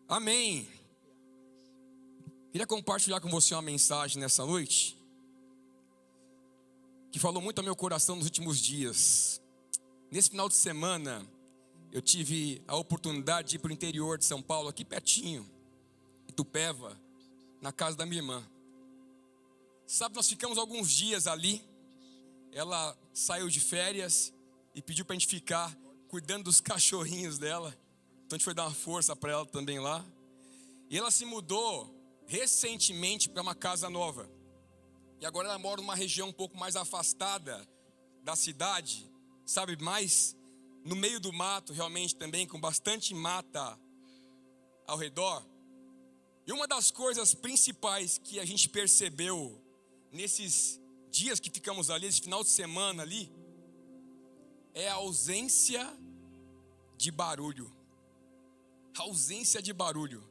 Amém. Queria compartilhar com você uma mensagem nessa noite que falou muito ao meu coração nos últimos dias. Nesse final de semana, eu tive a oportunidade de ir para o interior de São Paulo, aqui pertinho, Itupeva, na casa da minha irmã. Sabe, nós ficamos alguns dias ali. Ela saiu de férias e pediu para a gente ficar cuidando dos cachorrinhos dela. Então a gente foi dar uma força para ela também lá. E ela se mudou recentemente para uma casa nova. E agora ela mora numa região um pouco mais afastada da cidade, sabe, mais no meio do mato realmente também, com bastante mata ao redor. E uma das coisas principais que a gente percebeu nesses dias que ficamos ali, esse final de semana ali, é a ausência de barulho. A ausência de barulho.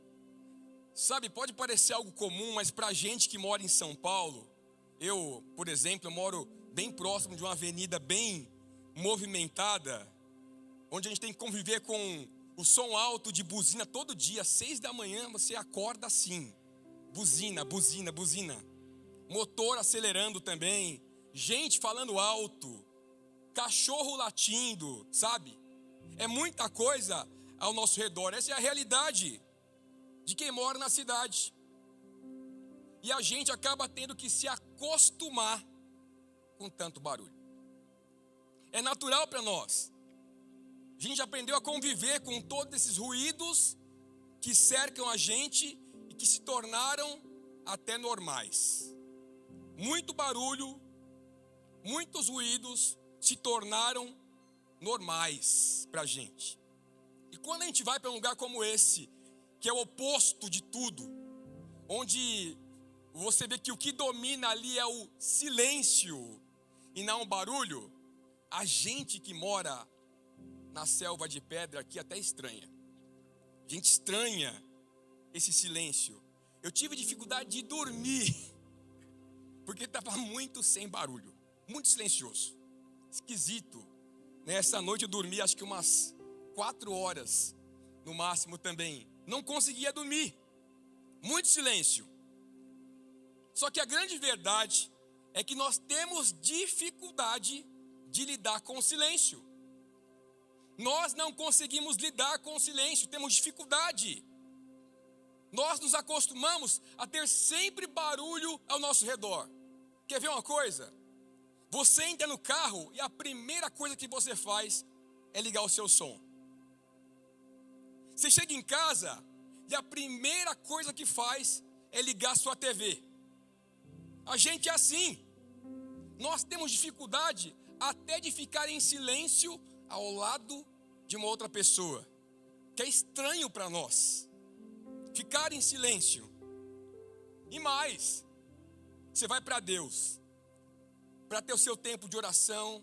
Sabe, pode parecer algo comum, mas pra gente que mora em São Paulo, eu, por exemplo, eu moro bem próximo de uma avenida bem movimentada, onde a gente tem que conviver com o som alto de buzina todo dia, às 6 da manhã você acorda assim, buzina, buzina, buzina, motor acelerando também, gente falando alto, cachorro latindo, sabe? É muita coisa ao nosso redor. Essa é a realidade de quem mora na cidade. E a gente acaba tendo que se acostumar com tanto barulho. É natural para nós. A gente aprendeu a conviver com todos esses ruídos que cercam a gente e que se tornaram até normais. Muito barulho, muitos ruídos se tornaram normais para a gente. E quando a gente vai para um lugar como esse, que é o oposto de tudo, onde você vê que o que domina ali é o silêncio e não o barulho, a gente que mora na selva de pedra aqui até estranha. A gente estranha esse silêncio. Eu tive dificuldade de dormir, porque estava muito sem barulho, muito silencioso, esquisito. Nessa noite eu dormi acho que umas 4 horas no máximo também. Não conseguia dormir. Muito silêncio. Só que a grande verdade é que nós temos dificuldade de lidar com o silêncio. Nós não conseguimos lidar com o silêncio, temos dificuldade. Nós nos acostumamos a ter sempre barulho ao nosso redor. Quer ver uma coisa? Você entra no carro e a primeira coisa que você faz é ligar o seu som. Você chega em casa e a primeira coisa que faz é ligar a sua TV. A gente é assim. Nós temos dificuldade até de ficar em silêncio ao lado de uma outra pessoa, que é estranho para nós. Ficar em silêncio. E mais, você vai para Deus, para ter o seu tempo de oração,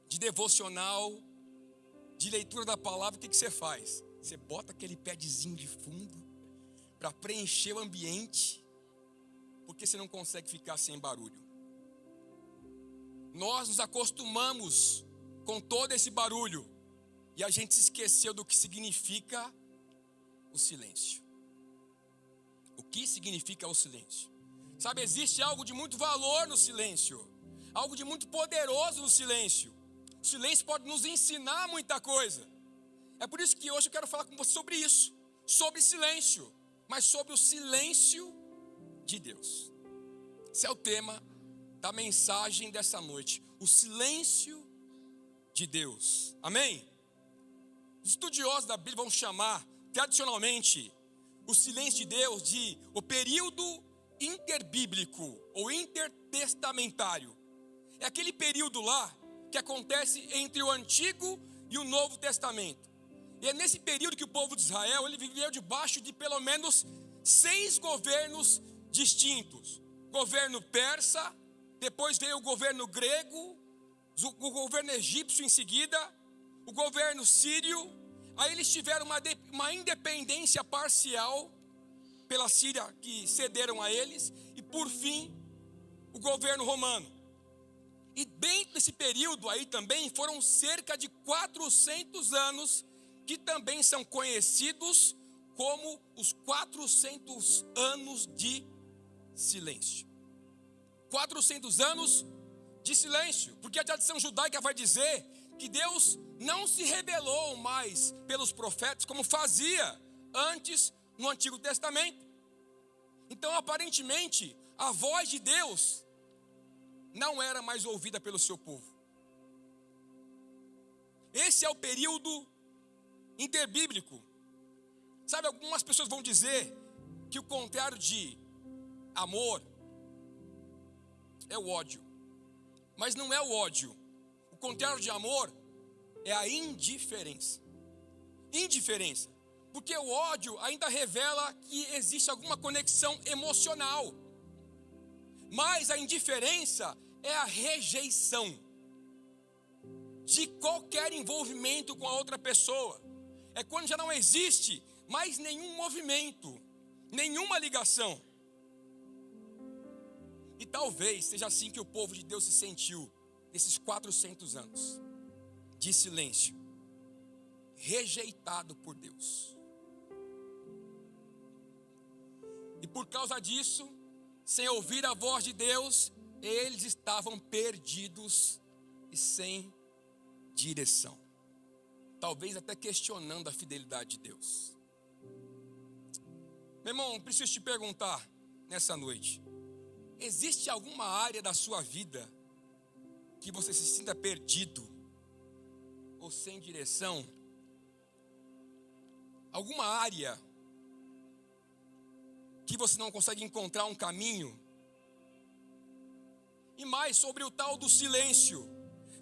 de devocional, de leitura da palavra. O que você faz? Você bota aquele padzinho de fundo para preencher o ambiente, porque você não consegue ficar sem barulho. Nós nos acostumamos com todo esse barulho e a gente se esqueceu do que significa o silêncio. O que significa o silêncio? Sabe, existe algo de muito valor no silêncio, algo de muito poderoso no silêncio. O silêncio pode nos ensinar muita coisa. É por isso que hoje eu quero falar com você sobre isso, sobre silêncio, mas sobre o silêncio de Deus. Esse é o tema da mensagem dessa noite, o silêncio de Deus. Amém? Os estudiosos da Bíblia vão chamar, tradicionalmente, o silêncio de Deus de o período interbíblico ou intertestamentário. É aquele período lá que acontece entre o Antigo e o Novo Testamento. E é nesse período que o povo de Israel, ele viveu debaixo de pelo menos 6 governos distintos. Governo persa, depois veio o governo grego, o governo egípcio em seguida, o governo sírio. Aí eles tiveram uma independência parcial pela Síria, que cederam a eles. E por fim, o governo romano. E dentro desse período aí também foram cerca de 400 anos que também são conhecidos como os 400 anos de silêncio. 400 anos de silêncio, porque a tradição judaica vai dizer que Deus não se revelou mais pelos profetas como fazia antes no Antigo Testamento. Então, aparentemente, a voz de Deus não era mais ouvida pelo seu povo. Esse é o período interbíblico. Sabe, algumas pessoas vão dizer que o contrário de amor é o ódio. Mas não é o ódio. O contrário de amor é a indiferença. Indiferença. Porque o ódio ainda revela que existe alguma conexão emocional. Mas a indiferença é a rejeição de qualquer envolvimento com a outra pessoa. É quando já não existe mais nenhum movimento, nenhuma ligação. E talvez seja assim que o povo de Deus se sentiu nesses 400 anos de silêncio, rejeitado por Deus. E por causa disso, sem ouvir a voz de Deus, eles estavam perdidos e sem direção. Talvez até questionando a fidelidade de Deus. Meu irmão, preciso te perguntar nessa noite: existe alguma área da sua vida que você se sinta perdido ou sem direção? Alguma área que você não consegue encontrar um caminho? E mais sobre o tal do silêncio.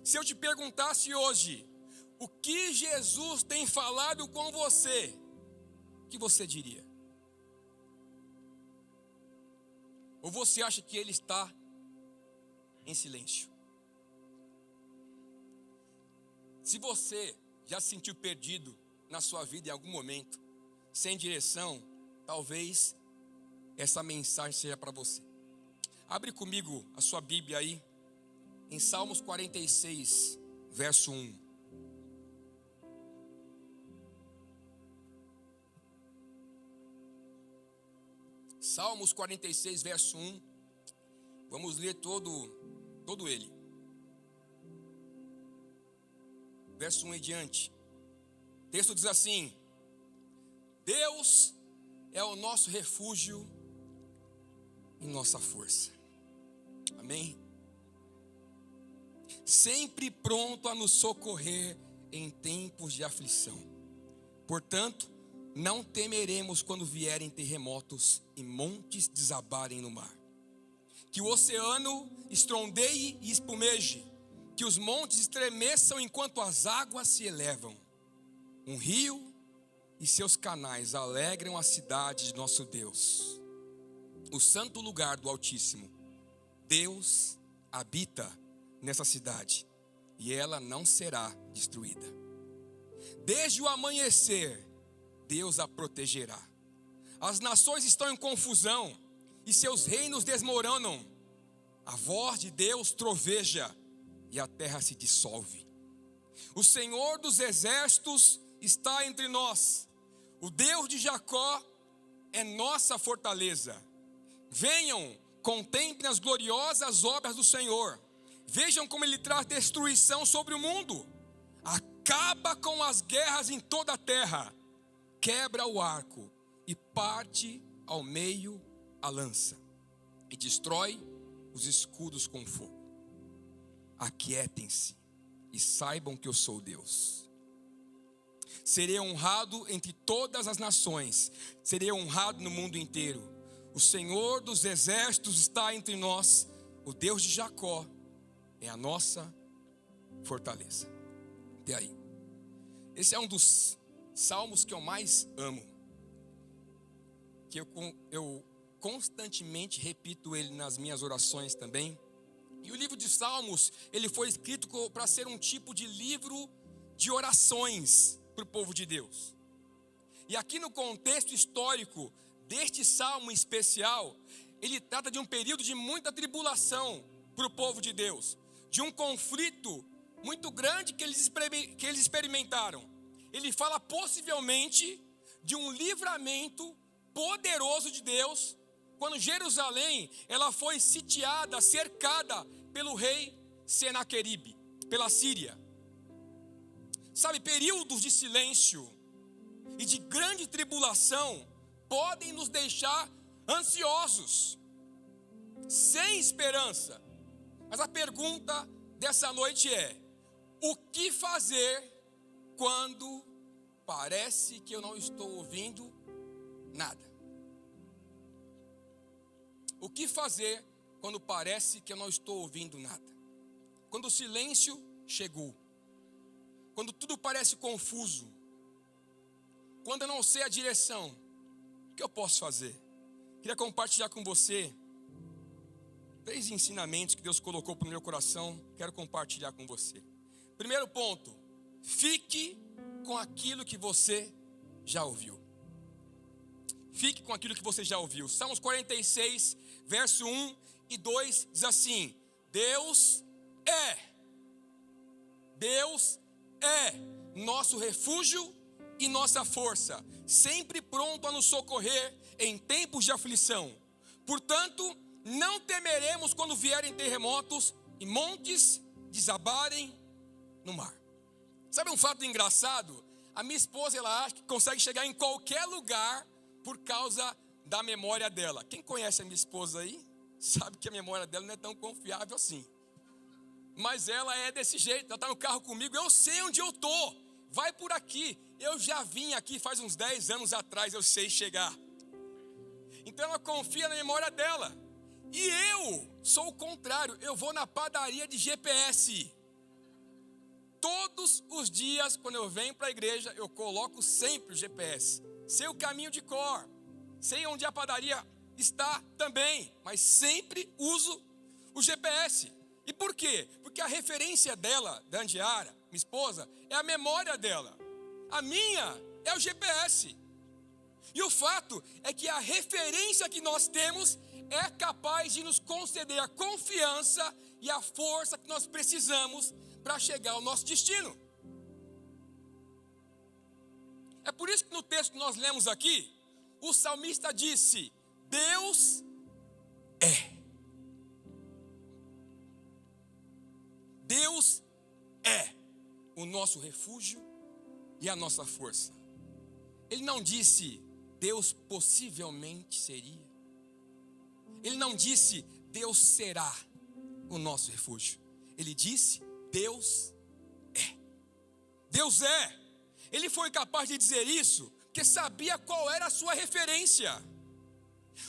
Se eu te perguntasse hoje, o que Jesus tem falado com você, o que você diria? Ou você acha que ele está em silêncio? Se você já se sentiu perdido na sua vida em algum momento, sem direção, talvez essa mensagem seja para você. Abre comigo a sua Bíblia aí, em Salmos 46, verso 1. Salmos 46, verso 1. Vamos ler todo ele. Verso 1 em diante. O texto diz assim: Deus é o nosso refúgio e nossa força. Amém? Sempre pronto a nos socorrer em tempos de aflição. Portanto, não temeremos quando vierem terremotos e montes desabarem no mar. Que o oceano estrondeie e espumeje, que os montes estremeçam enquanto as águas se elevam. Um rio e seus canais alegram a cidade de nosso Deus, o santo lugar do Altíssimo. Deus habita nessa cidade e ela não será destruída. Desde o amanhecer, Deus a protegerá. As nações estão em confusão e seus reinos desmoronam. A voz de Deus troveja e a terra se dissolve. O Senhor dos exércitos está entre nós. O Deus de Jacó é nossa fortaleza. Venham, contemplem as gloriosas obras do Senhor. Vejam como ele traz destruição sobre o mundo. Acaba com as guerras em toda a terra. Quebra o arco e parte ao meio a lança. E destrói os escudos com fogo. Aquietem-se e saibam que eu sou Deus. Serei honrado entre todas as nações. Serei honrado no mundo inteiro. O Senhor dos exércitos está entre nós. O Deus de Jacó é a nossa fortaleza. Até aí. Esse é um dos salmos que eu mais amo. Que eu constantemente repito ele nas minhas orações também. E o livro de Salmos, ele foi escrito para ser um tipo de livro de orações para o povo de Deus. E aqui no contexto histórico deste salmo em especial, ele trata de um período de muita tribulação para o povo de Deus, de um conflito muito grande que eles experimentaram. Ele fala possivelmente de um livramento poderoso de Deus, quando Jerusalém ela foi sitiada, cercada pelo rei Senaqueribe, pela Síria. Sabe, períodos de silêncio e de grande tribulação podem nos deixar ansiosos, sem esperança. Mas a pergunta dessa noite é: o que fazer quando parece que eu não estou ouvindo nada? O que fazer quando parece que eu não estou ouvindo nada? Quando o silêncio chegou, quando tudo parece confuso, quando eu não sei a direção, o que eu posso fazer? Queria compartilhar com você 3 ensinamentos que Deus colocou para o meu coração. Quero compartilhar com você. Primeiro ponto: fique com aquilo que você já ouviu. Fique com aquilo que você já ouviu. Salmos 46, verso 1 e 2 diz assim: Deus é nosso refúgio e nossa força, sempre pronto a nos socorrer em tempos de aflição. Portanto, não temeremos quando vierem terremotos e montes desabarem no mar. Sabe um fato engraçado? A minha esposa, ela acha que consegue chegar em qualquer lugar por causa da memória dela. Quem conhece a minha esposa aí, sabe que a memória dela não é tão confiável assim. Mas ela é desse jeito, ela está no carro comigo, eu sei onde eu estou, vai por aqui. Eu já vim aqui faz uns 10 anos atrás, eu sei chegar. Então ela confia na memória dela. E eu sou o contrário, eu vou na padaria de GPS. Todos os dias, quando eu venho para a igreja, eu coloco sempre o GPS. Sei o caminho de cor, sei onde a padaria está também, mas sempre uso o GPS. E por quê? Porque a referência dela, da Andiara, minha esposa, é a memória dela. A minha é o GPS. E o fato é que a referência que nós temos é capaz de nos conceder a confiança e a força que nós precisamos para chegar ao nosso destino. É por isso que no texto que nós lemos aqui, o salmista disse: Deus é. Deus é o nosso refúgio e a nossa força. Ele não disse Deus possivelmente seria. Ele não disse Deus será o nosso refúgio. Ele disse Deus é. Deus é. Ele foi capaz de dizer isso porque sabia qual era a sua referência.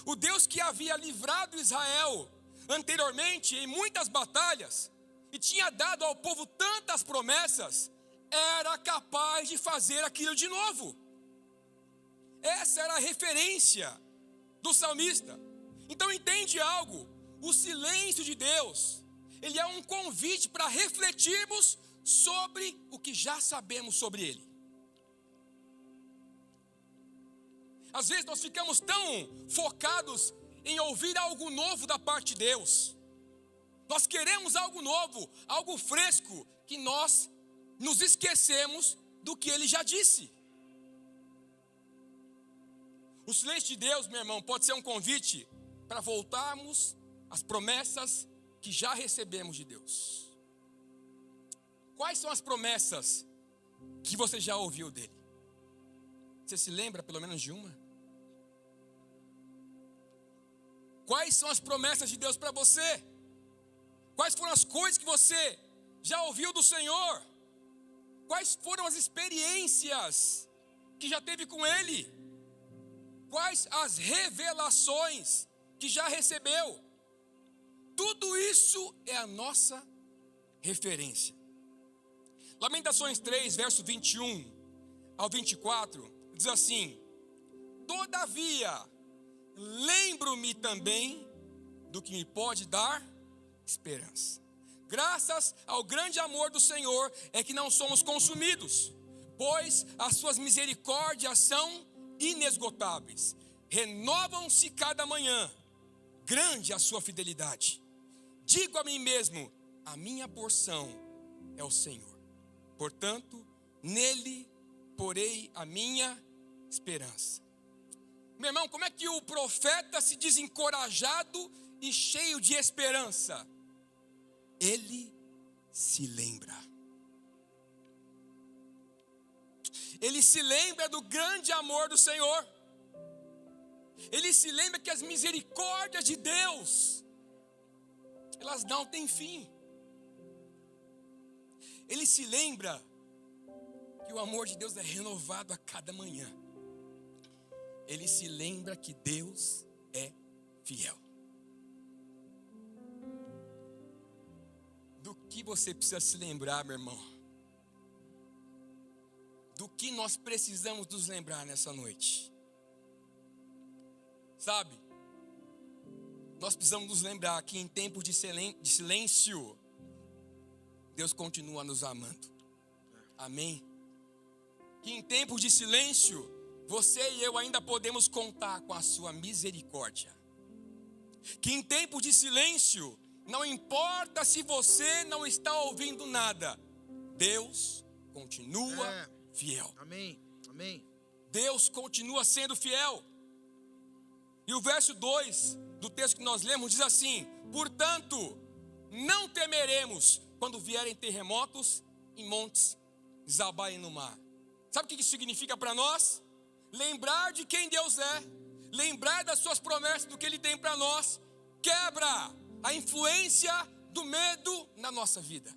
O Deus que havia livrado Israel anteriormente em muitas batalhas e tinha dado ao povo tantas promessas, era capaz de fazer aquilo de novo. Essa era a referência do salmista. Então entende algo: o silêncio de Deus, ele é um convite para refletirmos sobre o que já sabemos sobre Ele. Às vezes nós ficamos tão focados em ouvir algo novo da parte de Deus. Nós queremos algo novo, algo fresco, que nós nos esquecemos do que Ele já disse. O silêncio de Deus, meu irmão, pode ser um convite para voltarmos às promessas que já recebemos de Deus. Quais são as promessas que você já ouviu dele? Você se lembra pelo menos de uma? Quais são as promessas de Deus para você? Quais foram as coisas que você já ouviu do Senhor? Quais foram as experiências que já teve com Ele? Quais as revelações que já recebeu? Tudo isso é a nossa referência. Lamentações 3, verso 21 ao 24, diz assim: Todavia, lembro-me também do que me pode dar esperança. Graças ao grande amor do Senhor é que não somos consumidos, pois as suas misericórdias são inesgotáveis. Renovam-se cada manhã, grande a sua fidelidade. Digo a mim mesmo: a minha porção é o Senhor. Portanto, nele porei a minha esperança. Meu irmão, como é que o profeta se diz encorajado e cheio de esperança? Ele se lembra. Ele se lembra do grande amor do Senhor. Ele se lembra que as misericórdias de Deus, elas não têm fim. Ele se lembra que o amor de Deus é renovado a cada manhã. Ele se lembra que Deus é fiel. Do que você precisa se lembrar, meu irmão? Do que nós precisamos nos lembrar nessa noite? Sabe? Nós precisamos nos lembrar que em tempos de silêncio, Deus continua nos amando. Amém? Que em tempos de silêncio, você e eu ainda podemos contar com a sua misericórdia. Que em tempos de silêncio, não importa se você não está ouvindo nada, Deus continua fiel. Amém, amém. Deus continua sendo fiel. E o verso 2 do texto que nós lemos diz assim: portanto, não temeremos quando vierem terremotos e montes desabarem no mar. Sabe o que isso significa para nós? Lembrar de quem Deus é, lembrar das suas promessas, do que Ele tem para nós, quebra a influência do medo na nossa vida.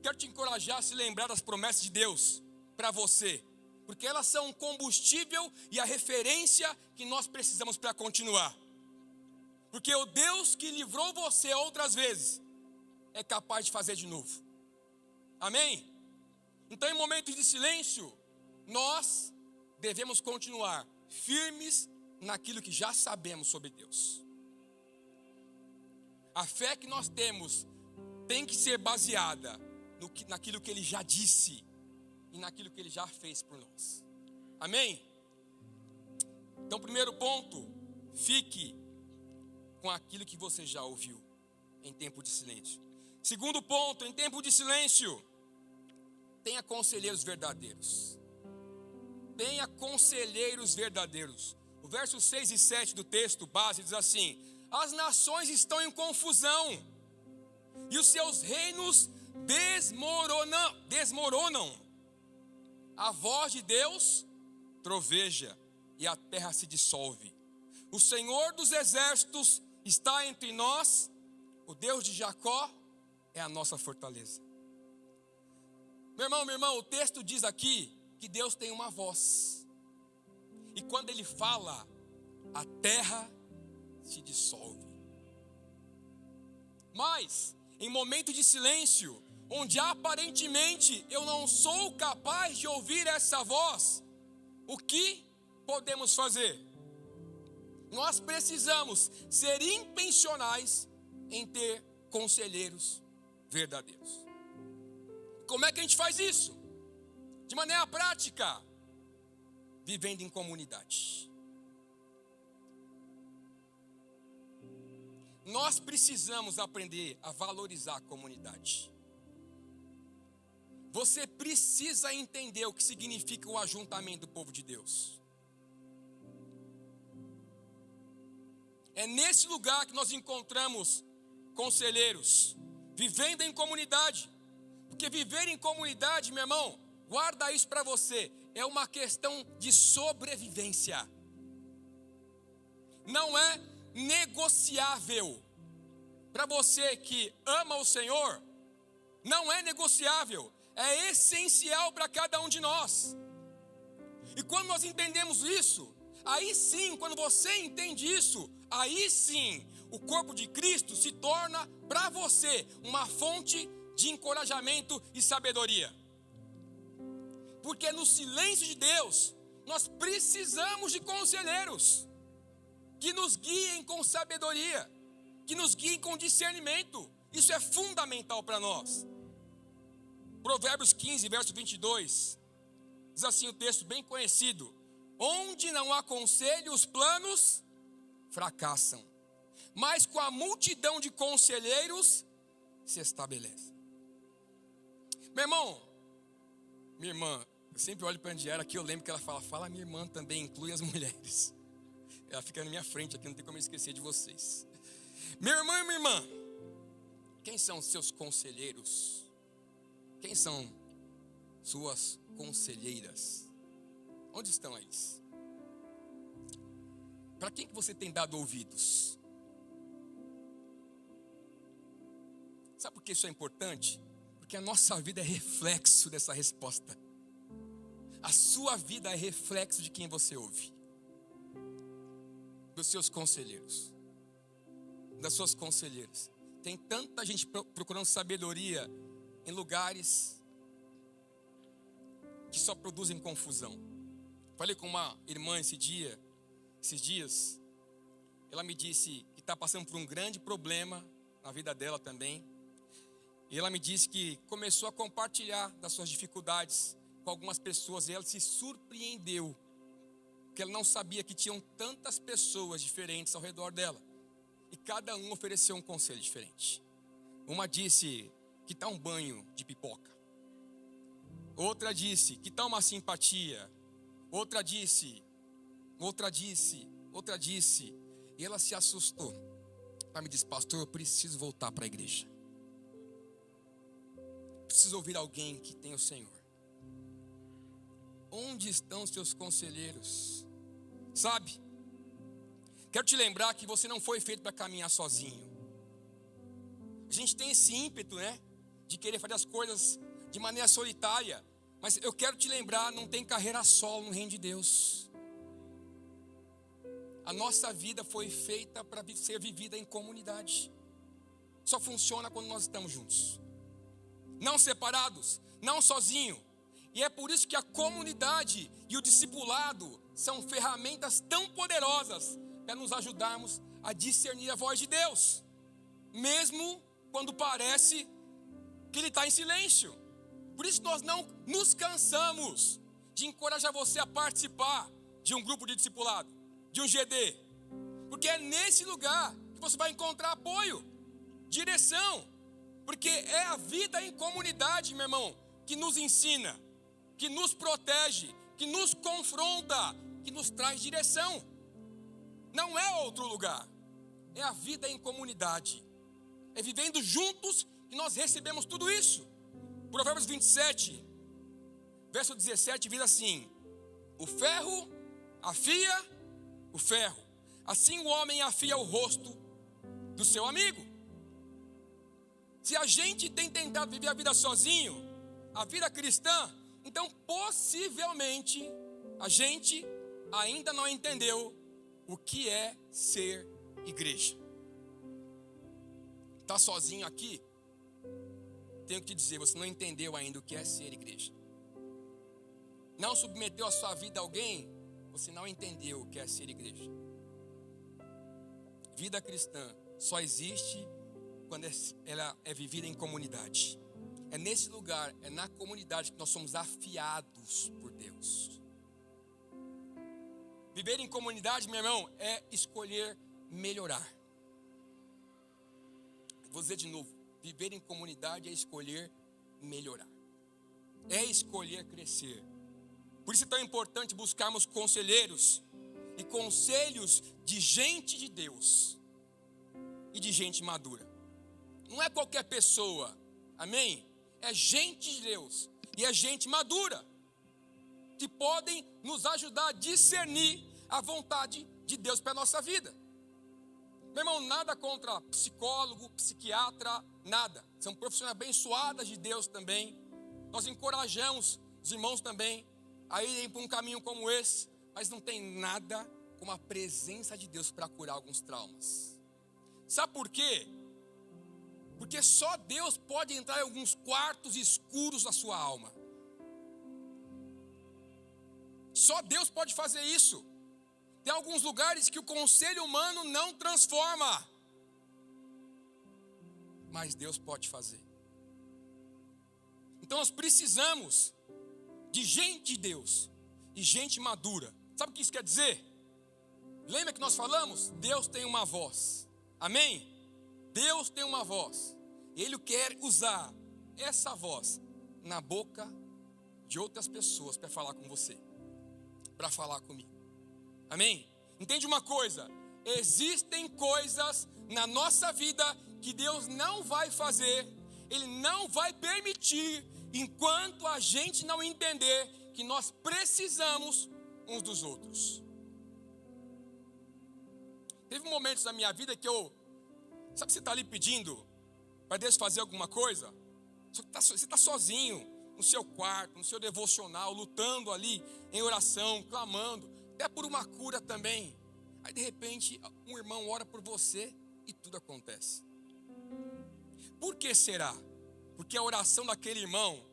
Quero te encorajar a se lembrar das promessas de Deus para você, porque elas são o combustível e a referência que nós precisamos para continuar. Porque o Deus que livrou você outras vezes é capaz de fazer de novo. Amém? Então, em momentos de silêncio, nós devemos continuar firmes naquilo que já sabemos sobre Deus. A fé que nós temos tem que ser baseada naquilo que Ele já disse e naquilo que Ele já fez por nós. Amém? Então, primeiro ponto, fique com aquilo que você já ouviu em tempo de silêncio. Segundo ponto, em tempo de silêncio, tenha conselheiros verdadeiros. Tenha conselheiros verdadeiros. O verso 6 e 7 do texto base diz assim: as nações estão em confusão e os seus reinos desmoronam. A voz de Deus troveja e a terra se dissolve. O Senhor dos exércitos está entre nós, o Deus de Jacó é a nossa fortaleza. Meu irmão, minha irmã, o texto diz aqui que Deus tem uma voz. E quando Ele fala, a terra se dissolve. Mas, em momento de silêncio, onde aparentemente eu não sou capaz de ouvir essa voz, o que podemos fazer? Nós precisamos ser intencionais em ter conselheiros verdadeiros. Como é que a gente faz isso? De maneira prática, vivendo em comunidade. Nós precisamos aprender a valorizar a comunidade. Você precisa entender o que significa o ajuntamento do povo de Deus. É nesse lugar que nós encontramos conselheiros, vivendo em comunidade. Porque viver em comunidade, meu irmão, guarda isso para você, é uma questão de sobrevivência. Não é negociável. Para você que ama o Senhor, não é negociável. É essencial para cada um de nós. E quando nós entendemos isso, aí sim, quando você entende isso, aí sim, o corpo de Cristo se torna para você uma fonte de encorajamento e sabedoria. Porque no silêncio de Deus, nós precisamos de conselheiros que nos guiem com sabedoria, que nos guiem com discernimento. Isso é fundamental para nós. Provérbios 15, verso 22, diz assim o texto bem conhecido: onde não há conselho, os planos fracassam, mas com a multidão de conselheiros se estabelece. Meu irmão, minha irmã, Eu sempre olho para a Andiara aqui, eu lembro que ela fala minha irmã também, inclui as mulheres. Ela fica na minha frente aqui, não tem como eu esquecer de vocês. Meu irmão e minha irmã, quem são seus conselheiros? Quem são suas conselheiras? Onde estão eles? Para quem que você tem dado ouvidos? Sabe por que isso é importante? Porque a nossa vida é reflexo dessa resposta. A sua vida é reflexo de quem você ouve. Dos seus conselheiros. Das suas conselheiras. Tem tanta gente procurando sabedoria em lugares que só produzem confusão. Falei com uma irmã esses dias. Ela me disse que está passando por um grande problema na vida dela também. E ela me disse que começou a compartilhar das suas dificuldades com algumas pessoas. E ela se surpreendeu. Porque ela não sabia que tinham tantas pessoas diferentes ao redor dela. E cada um ofereceu um conselho diferente. Uma disse, que tal um banho de pipoca? Outra disse, que tal uma simpatia? Outra disse. E ela se assustou. Ela me disse, pastor, eu preciso voltar para a igreja. Preciso ouvir alguém que tem o Senhor. Onde estão os seus conselheiros? Sabe? Quero te lembrar que você não foi feito para caminhar sozinho. A gente tem esse ímpeto, né? De querer fazer as coisas de maneira solitária. Mas eu quero te lembrar, não tem carreira solo no reino de Deus. A nossa vida foi feita para ser vivida em comunidade. Só funciona quando nós estamos juntos. Não separados, não sozinhos. E é por isso que a comunidade e o discipulado são ferramentas tão poderosas para nos ajudarmos a discernir a voz de Deus. Mesmo quando parece que Ele está em silêncio. Por isso nós não nos cansamos de encorajar você a participar de um grupo de discipulado, de um GD. Porque é nesse lugar que você vai encontrar apoio, direção. Porque é a vida em comunidade, meu irmão, que nos ensina, que nos protege, que nos confronta, que nos traz direção. Não é outro lugar. É a vida em comunidade. É vivendo juntos que nós recebemos tudo isso. Provérbios 27, verso 17, diz assim: o ferro afia o ferro, assim o homem afia o rosto do seu amigo. Se a gente tem tentado viver a vida sozinho, a vida cristã, então possivelmente a gente ainda não entendeu o que é ser igreja. Está sozinho aqui? Tenho que te dizer, você não entendeu ainda o que é ser igreja. Não submeteu a sua vida a alguém, você não entendeu o que é ser igreja. Vida cristã só existe quando ela é vivida em comunidade. É nesse lugar, é na comunidade que nós somos afiados por Deus. Viver em comunidade, meu irmão, é escolher melhorar. Vou dizer de novo, viver em comunidade é escolher melhorar. É escolher crescer. Por isso é tão importante buscarmos conselheiros e conselhos de gente de Deus e de gente madura. Não é qualquer pessoa, amém? É gente de Deus e é gente madura que podem nos ajudar a discernir a vontade de Deus para a nossa vida. Meu irmão, nada contra psicólogo, psiquiatra, nada. São profissões abençoadas de Deus também. Nós encorajamos os irmãos também a irem por um caminho como esse, mas não tem nada como a presença de Deus para curar alguns traumas. Sabe por quê? Porque só Deus pode entrar em alguns quartos escuros da sua alma. Só Deus pode fazer isso. Tem alguns lugares que o conselho humano não transforma, mas Deus pode fazer. Então nós precisamos de gente de Deus e gente madura. Sabe o que isso quer dizer? Lembra que nós falamos? Deus tem uma voz. Amém? Deus tem uma voz. Ele quer usar essa voz na boca de outras pessoas para falar com você, para falar comigo. Amém? Entende uma coisa? Existem coisas na nossa vida que Deus não vai fazer, Ele não vai permitir, enquanto a gente não entender que nós precisamos uns dos outros. Teve momentos na minha vida que sabe, você está ali pedindo para Deus fazer alguma coisa, só que você está sozinho, no seu quarto, no seu devocional, lutando ali em oração, clamando, até por uma cura também. Aí de repente um irmão ora por você e tudo acontece. Por que será? Porque a oração daquele irmão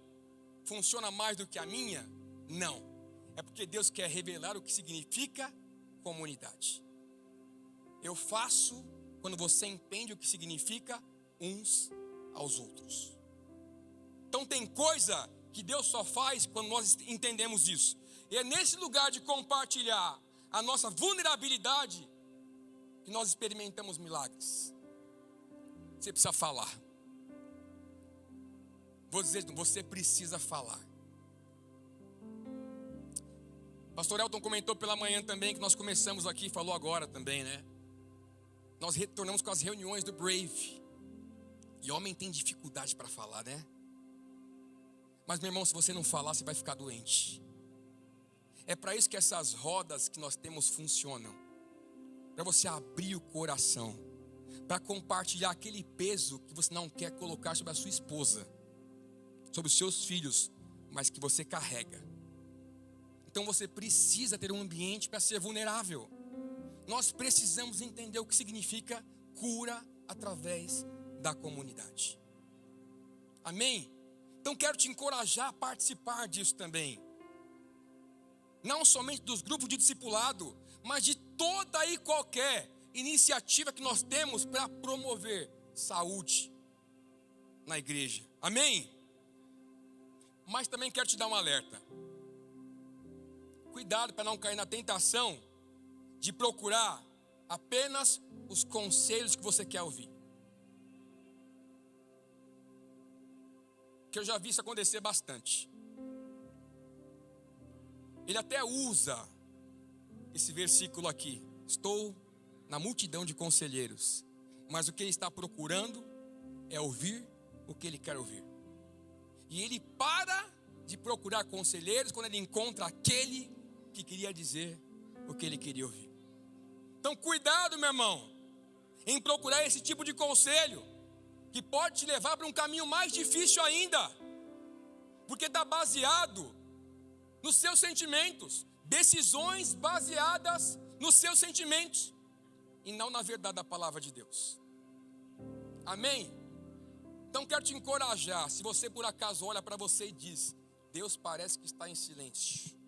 funciona mais do que a minha? Não. É porque Deus quer revelar o que significa comunidade. Eu faço quando você entende o que significa uns aos outros. Então tem coisa que Deus só faz quando nós entendemos isso. E é nesse lugar de compartilhar a nossa vulnerabilidade que nós experimentamos milagres. Você precisa falar. Vou dizer, você precisa falar. Pastor Elton comentou pela manhã também que nós começamos aqui, falou agora também, né? Nós retornamos com as reuniões do Brave. E homem tem dificuldade para falar, né? Mas meu irmão, se você não falar, você vai ficar doente. É para isso que essas rodas que nós temos funcionam. Para você abrir o coração, para compartilhar aquele peso que você não quer colocar sobre a sua esposa, sobre os seus filhos, mas que você carrega. Então você precisa ter um ambiente para ser vulnerável. Nós precisamos entender o que significa cura através da comunidade. Amém? Então quero te encorajar a participar disso também. Não somente dos grupos de discipulado, mas de toda e qualquer iniciativa que nós temos para promover saúde na igreja. Amém? Mas também quero te dar um alerta. Cuidado para não cair na tentação de procurar apenas os conselhos que você quer ouvir. Que eu já vi isso acontecer bastante. Ele até usa esse versículo aqui. Estou na multidão de conselheiros. Mas o que ele está procurando é ouvir o que ele quer ouvir. E ele para de procurar conselheiros quando ele encontra aquele que queria dizer o que ele queria ouvir. Então cuidado, meu irmão, em procurar esse tipo de conselho, que pode te levar para um caminho mais difícil ainda, porque está baseado nos seus sentimentos, decisões baseadas nos seus sentimentos, e não na verdade da palavra de Deus. Amém? Então quero te encorajar, se você por acaso olha para você e diz, Deus parece que está em silêncio.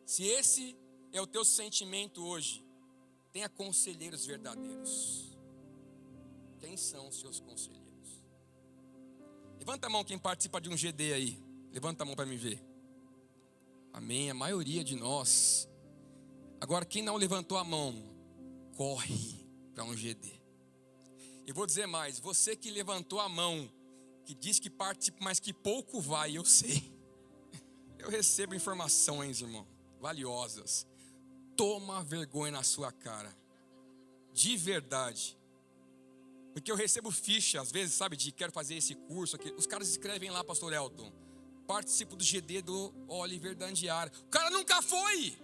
Se esse é o teu sentimento hoje, tenha conselheiros verdadeiros. Quem são os seus conselheiros? Levanta a mão quem participa de um GD aí. Levanta a mão para me ver. Amém, a maioria de nós. Agora quem não levantou a mão, corre para um GD. E vou dizer mais, você que levantou a mão, que diz que participa, mas que pouco vai, eu sei. Eu recebo informações, irmão, valiosas. Toma vergonha na sua cara. De verdade. Porque eu recebo ficha, às vezes, sabe, de quero fazer esse curso aqui. Os caras escrevem lá, pastor Elton, participo do GD do Oliver Dandiara. O cara nunca foi.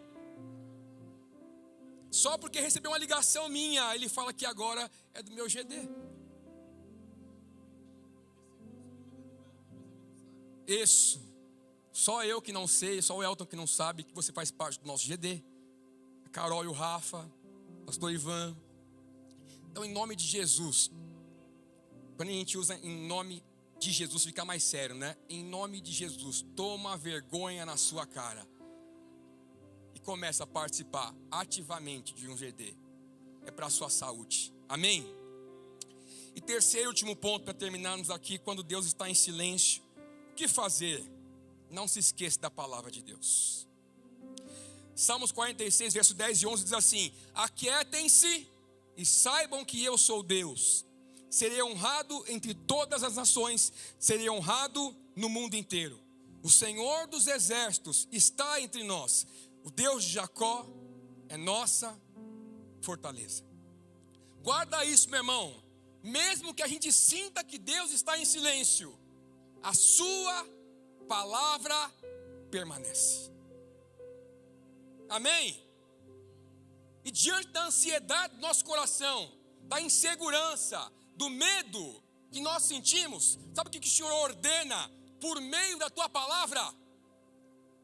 Só porque recebeu uma ligação minha, ele fala que agora é do meu GD. Isso. Só eu que não sei, só o Elton que não sabe que você faz parte do nosso GD. A Carol e o Rafa, pastor Ivan. Então, em nome de Jesus, quando a gente usa em nome de Jesus, fica mais sério, né? Em nome de Jesus, toma vergonha na sua cara. E começa a participar ativamente de um GD. É para a sua saúde. Amém? E terceiro e último ponto para terminarmos aqui, quando Deus está em silêncio, o que fazer? Não se esqueça da palavra de Deus. Salmos 46, verso 10 e 11 diz assim: aquietem-se e saibam que eu sou Deus. Serei honrado entre todas as nações, serei honrado no mundo inteiro. O Senhor dos exércitos está entre nós. O Deus de Jacó é nossa fortaleza. Guarda isso, meu irmão. Mesmo que a gente sinta que Deus está em silêncio, a sua palavra permanece. Amém? E diante da ansiedade do nosso coração, da insegurança, do medo que nós sentimos, sabe o que o Senhor ordena por meio da tua palavra?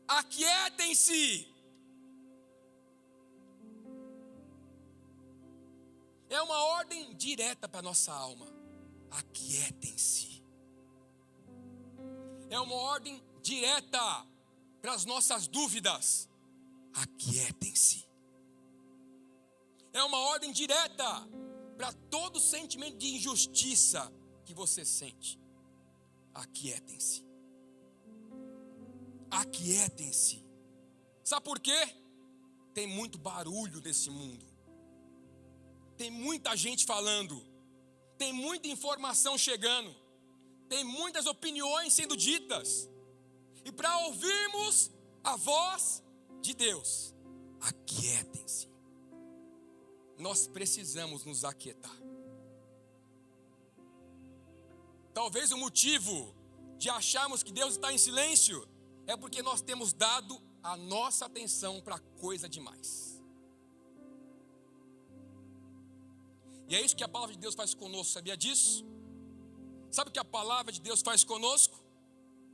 Aquietem-se. É uma ordem direta para a nossa alma. Aquietem-se. É uma ordem direta para as nossas dúvidas. Aquietem-se. É uma ordem direta para todo sentimento de injustiça que você sente. Aquietem-se. Aquietem-se. Sabe por quê? Tem muito barulho nesse mundo. Tem muita gente falando. Tem muita informação chegando. Tem muitas opiniões sendo ditas. E para ouvirmos a voz de Deus, aquietem-se. Nós precisamos nos aquietar. Talvez o motivo de acharmos que Deus está em silêncio é porque nós temos dado a nossa atenção para coisa demais. E é isso que a palavra de Deus faz conosco, sabia disso? Sabe o que a palavra de Deus faz conosco?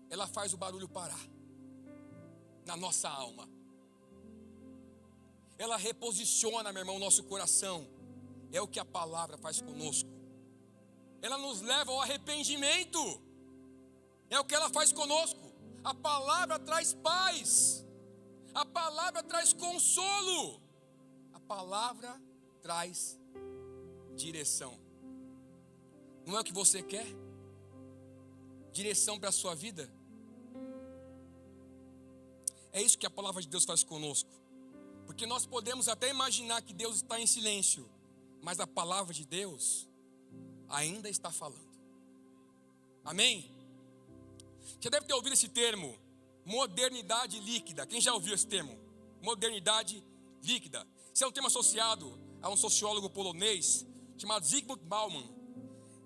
Ela faz o barulho parar na nossa alma. Ela reposiciona, meu irmão, o nosso coração. É o que a palavra faz conosco. Ela nos leva ao arrependimento. É o que ela faz conosco. A palavra traz paz. A palavra traz consolo. A palavra traz direção. Não é o que você quer? Direção para a sua vida? É isso que a palavra de Deus faz conosco. Porque nós podemos até imaginar que Deus está em silêncio, mas a palavra de Deus ainda está falando. Amém? Você deve ter ouvido esse termo, modernidade líquida. Quem já ouviu esse termo? Modernidade líquida. Esse é um termo associado a um sociólogo polonês chamado Zygmunt Bauman,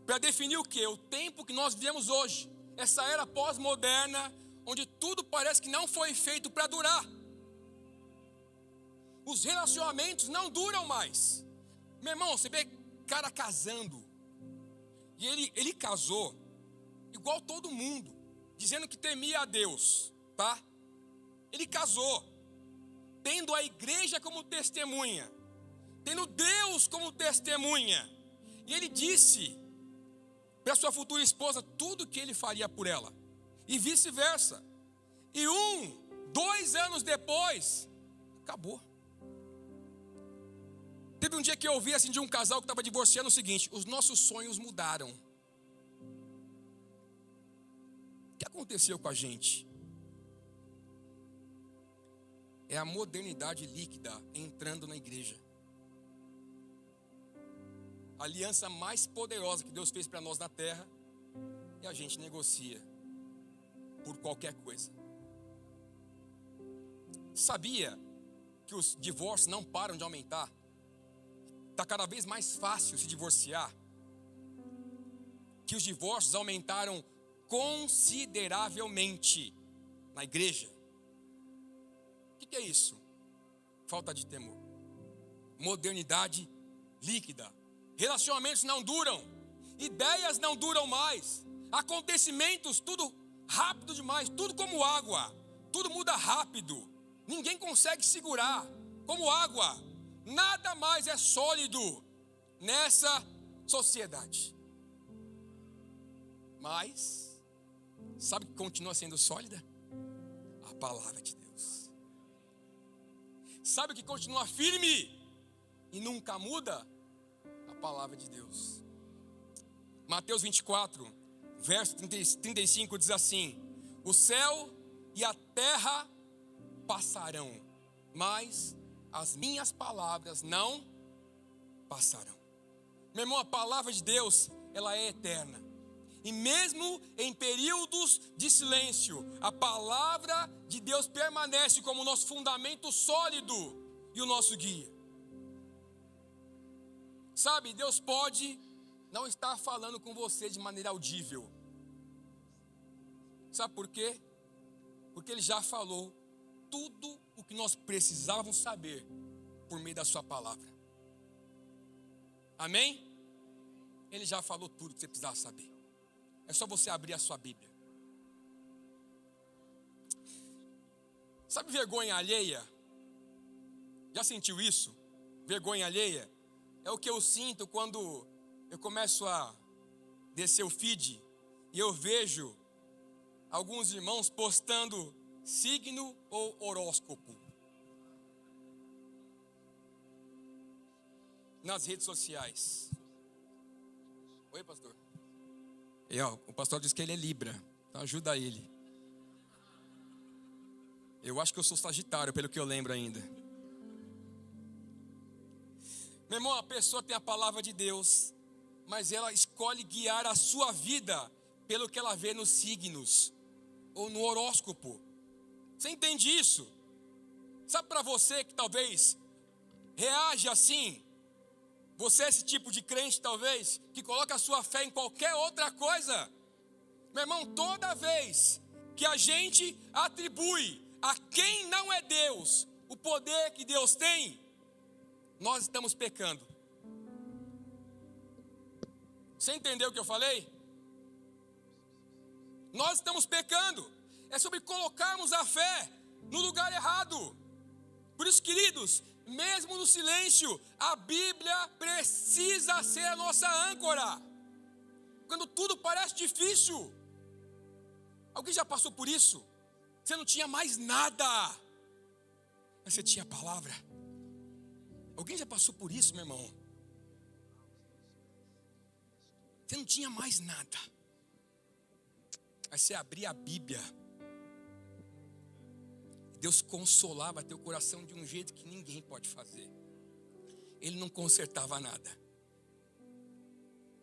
para definir o que? O tempo que nós vivemos hoje. Essa era pós-moderna, onde tudo parece que não foi feito para durar. Os relacionamentos não duram mais. Meu irmão, você vê cara casando. E ele casou igual todo mundo, dizendo que temia a Deus, tá? Ele casou, tendo a igreja como testemunha, tendo Deus como testemunha. E ele disse para sua futura esposa tudo que ele faria por ela. E vice-versa. E 2 anos depois, acabou. Teve um dia que eu ouvi assim de um casal que estava divorciando o seguinte: os nossos sonhos mudaram. O que aconteceu com a gente? É a modernidade líquida entrando na igreja. A aliança mais poderosa que Deus fez para nós na terra, e a gente negocia por qualquer coisa. Sabia que os divórcios não param de aumentar? Está cada vez mais fácil se divorciar. Que os divórcios aumentaram consideravelmente na igreja. O que é isso? Falta de temor. Modernidade líquida. Relacionamentos não duram. Ideias não duram mais. Acontecimentos, tudo rápido demais. Tudo como água. Tudo muda rápido. Ninguém consegue segurar. Como água. Nada mais é sólido nessa sociedade. Mas, sabe o que continua sendo sólida? A palavra de Deus. Sabe o que continua firme e nunca muda? A palavra de Deus. Mateus 24, verso 35 diz assim: o céu e a terra passarão, mas as minhas palavras não passarão. Meu irmão, a palavra de Deus, ela é eterna. E mesmo em períodos de silêncio, a palavra de Deus permanece como o nosso fundamento sólido e o nosso guia. Sabe, Deus pode não estar falando com você de maneira audível. Sabe por quê? Porque Ele já falou tudo o que nós precisávamos saber por meio da sua palavra. Amém? Ele já falou tudo que você precisava saber. É só você abrir a sua Bíblia. Sabe vergonha alheia? Já sentiu isso? Vergonha alheia? É o que eu sinto quando eu começo a descer o feed e eu vejo alguns irmãos postando signo ou horóscopo nas redes sociais. Oi, pastor. E o pastor diz que ele é Libra, então ajuda ele. Eu acho que eu sou Sagitário, pelo que eu lembro ainda. Meu irmão, a pessoa tem a palavra de Deus, mas ela escolhe guiar a sua vida pelo que ela vê nos signos ou no horóscopo. Você entende isso? Sabe, para você que talvez reage assim, você é esse tipo de crente talvez, que coloca a sua fé em qualquer outra coisa. Meu irmão, toda vez que a gente atribui a quem não é Deus o poder que Deus tem, nós estamos pecando. Você entendeu o que eu falei? Nós estamos pecando. É sobre colocarmos a fé no lugar errado. Por isso, queridos, mesmo no silêncio, a Bíblia precisa ser a nossa âncora. Quando tudo parece difícil. Alguém já passou por isso? Você não tinha mais nada, mas você tinha a palavra. Alguém já passou por isso, meu irmão? Você não tinha mais nada, mas você abria a Bíblia. Deus consolava teu coração de um jeito que ninguém pode fazer. Ele não consertava nada,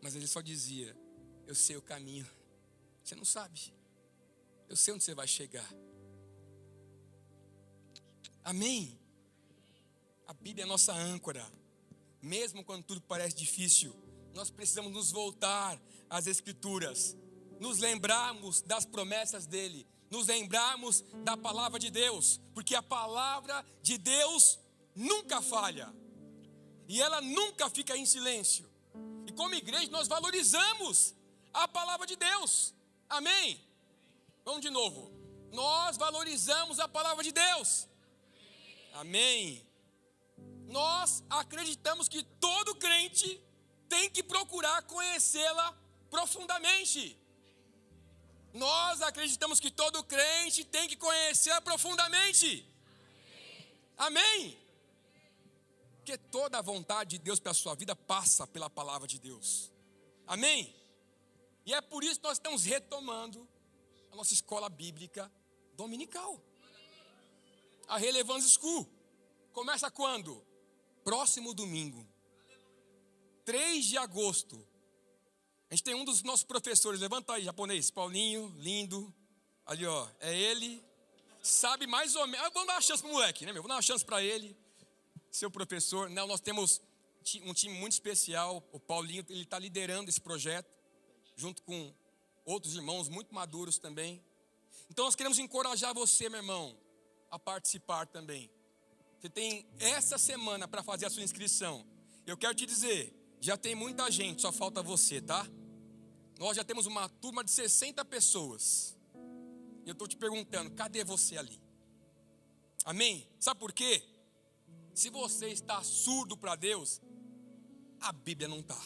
mas Ele só dizia: eu sei o caminho, você não sabe, eu sei onde você vai chegar. Amém? A Bíblia é a nossa âncora. Mesmo quando tudo parece difícil, nós precisamos nos voltar às Escrituras, nos lembrarmos das promessas dEle, nos lembrarmos da palavra de Deus, porque a palavra de Deus nunca falha, e ela nunca fica em silêncio. E como igreja nós valorizamos a palavra de Deus. Amém? Vamos de novo. Nós valorizamos a palavra de Deus. Amém. Nós acreditamos que todo crente tem que procurar conhecê-la profundamente. Nós acreditamos que todo crente tem que conhecê-la profundamente. Amém? Porque toda a vontade de Deus para a sua vida passa pela palavra de Deus. Amém? E é por isso que nós estamos retomando a nossa escola bíblica dominical. A Relevance School. Começa quando? Próximo domingo, 3 de agosto. A gente tem um dos nossos professores, levanta aí, japonês, Paulinho, lindo. Ali ó, é ele. Sabe mais ou menos, vamos dar uma chance pro moleque, né meu? Vamos dar uma chance para ele, seu professor. Não, nós temos um time muito especial. O Paulinho, ele está liderando esse projeto, junto com outros irmãos muito maduros também. Então nós queremos encorajar você, meu irmão, a participar também. Você tem essa semana para fazer a sua inscrição. Eu quero te dizer, já tem muita gente, só falta você, tá? Nós já temos uma turma de 60 pessoas. E eu estou te perguntando, cadê você ali? Amém? Sabe por quê? Se você está surdo para Deus, a Bíblia não está.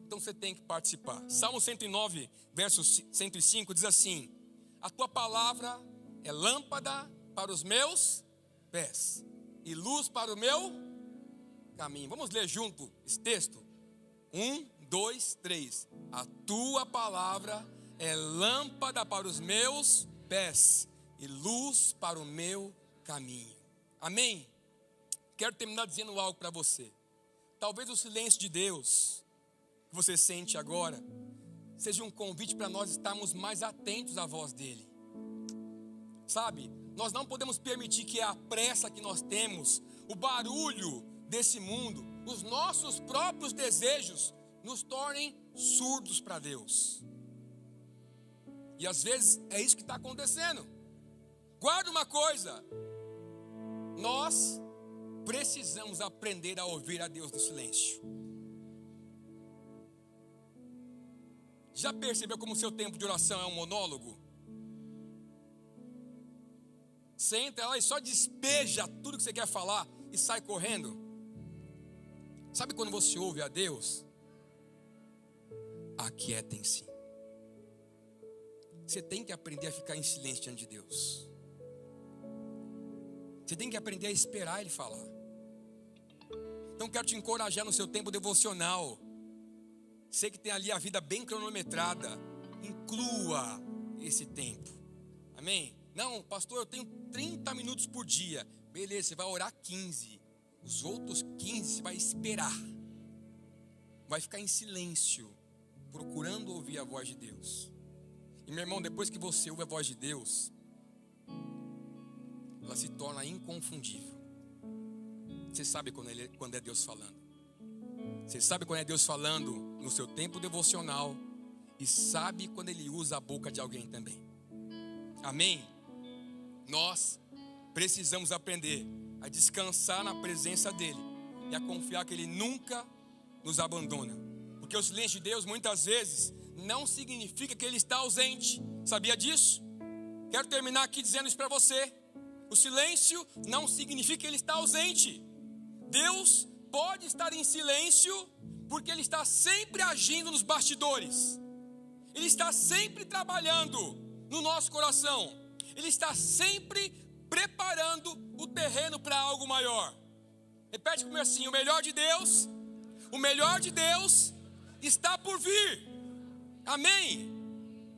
Então você tem que participar. Salmo 109, verso 105 diz assim: a tua palavra é lâmpada para os meus pés e luz para o meu caminho. Vamos ler junto esse texto? 1, 2, 3. A tua palavra é lâmpada para os meus pés e luz para o meu caminho. Amém? Quero terminar dizendo algo para você. Talvez o silêncio de Deus que você sente agora seja um convite para nós estarmos mais atentos à voz dele. Sabe, nós não podemos permitir que a pressa que nós temos, o barulho desse mundo, os nossos próprios desejos nos tornem surdos para Deus. E às vezes é isso que está acontecendo. Guarda uma coisa: nós precisamos aprender a ouvir a Deus no silêncio. Já percebeu como o seu tempo de oração é um monólogo? Você entra lá e só despeja tudo que você quer falar e sai correndo. Sabe quando você ouve a Deus? Aquietem-se. Você tem que aprender a ficar em silêncio diante de Deus. Você tem que aprender a esperar Ele falar. Então quero te encorajar no seu tempo devocional. Sei que tem ali a vida bem cronometrada. Inclua esse tempo. Amém? Não, pastor, eu tenho 30 minutos por dia. Beleza, você vai orar 15. Os outros 15 você vai esperar. Vai ficar em silêncio, procurando ouvir a voz de Deus. E meu irmão, depois que você ouve a voz de Deus, ela se torna inconfundível. Você sabe quando é Deus falando. Você sabe quando é Deus falando no seu tempo devocional. E sabe quando Ele usa a boca de alguém também. Amém? Nós precisamos aprender a descansar na presença dEle e a confiar que Ele nunca nos abandona. Porque o silêncio de Deus muitas vezes não significa que Ele está ausente. Sabia disso? Quero terminar aqui dizendo isso para você. O silêncio não significa que Ele está ausente. Deus pode estar em silêncio porque Ele está sempre agindo nos bastidores. Ele está sempre trabalhando no nosso coração. Ele está sempre preparando o terreno para algo maior. Repete comigo assim: o melhor de Deus está por vir. Amém?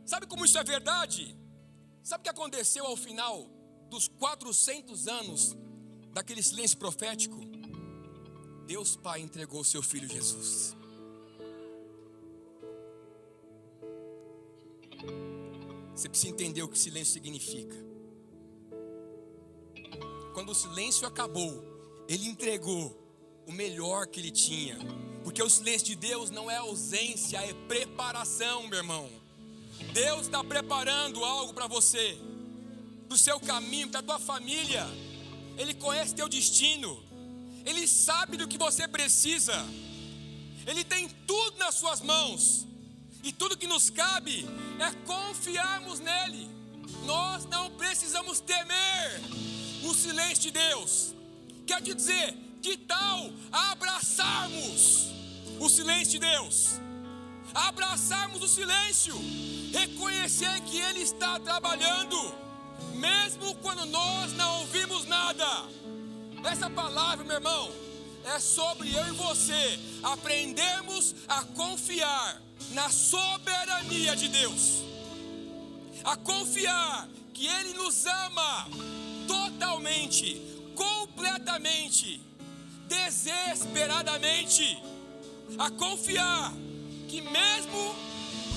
Sabe como isso é verdade? Sabe o que aconteceu ao final dos 400 anos daquele silêncio profético? Deus Pai entregou o seu Filho Jesus. Você precisa entender o que silêncio significa. Quando o silêncio acabou, Ele entregou o melhor que Ele tinha. Porque o silêncio de Deus não é ausência, é preparação, meu irmão. Deus está preparando algo para você, para o seu caminho, para a tua família. Ele conhece teu destino. Ele sabe do que você precisa. Ele tem tudo nas suas mãos. E tudo que nos cabe é confiarmos nele. Nós não precisamos temer o silêncio de Deus. Quer dizer, que tal abraçarmos o silêncio de Deus? Abraçarmos o silêncio, reconhecer que Ele está trabalhando, mesmo quando nós não ouvimos nada. Essa palavra, meu irmão, é sobre eu e você aprendermos a confiar na soberania de Deus, a confiar que Ele nos ama totalmente, completamente, desesperadamente, a confiar que mesmo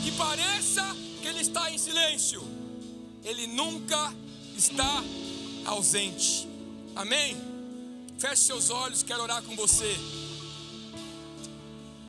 que pareça que Ele está em silêncio, Ele nunca está ausente. Amém? Feche seus olhos, quero orar com você.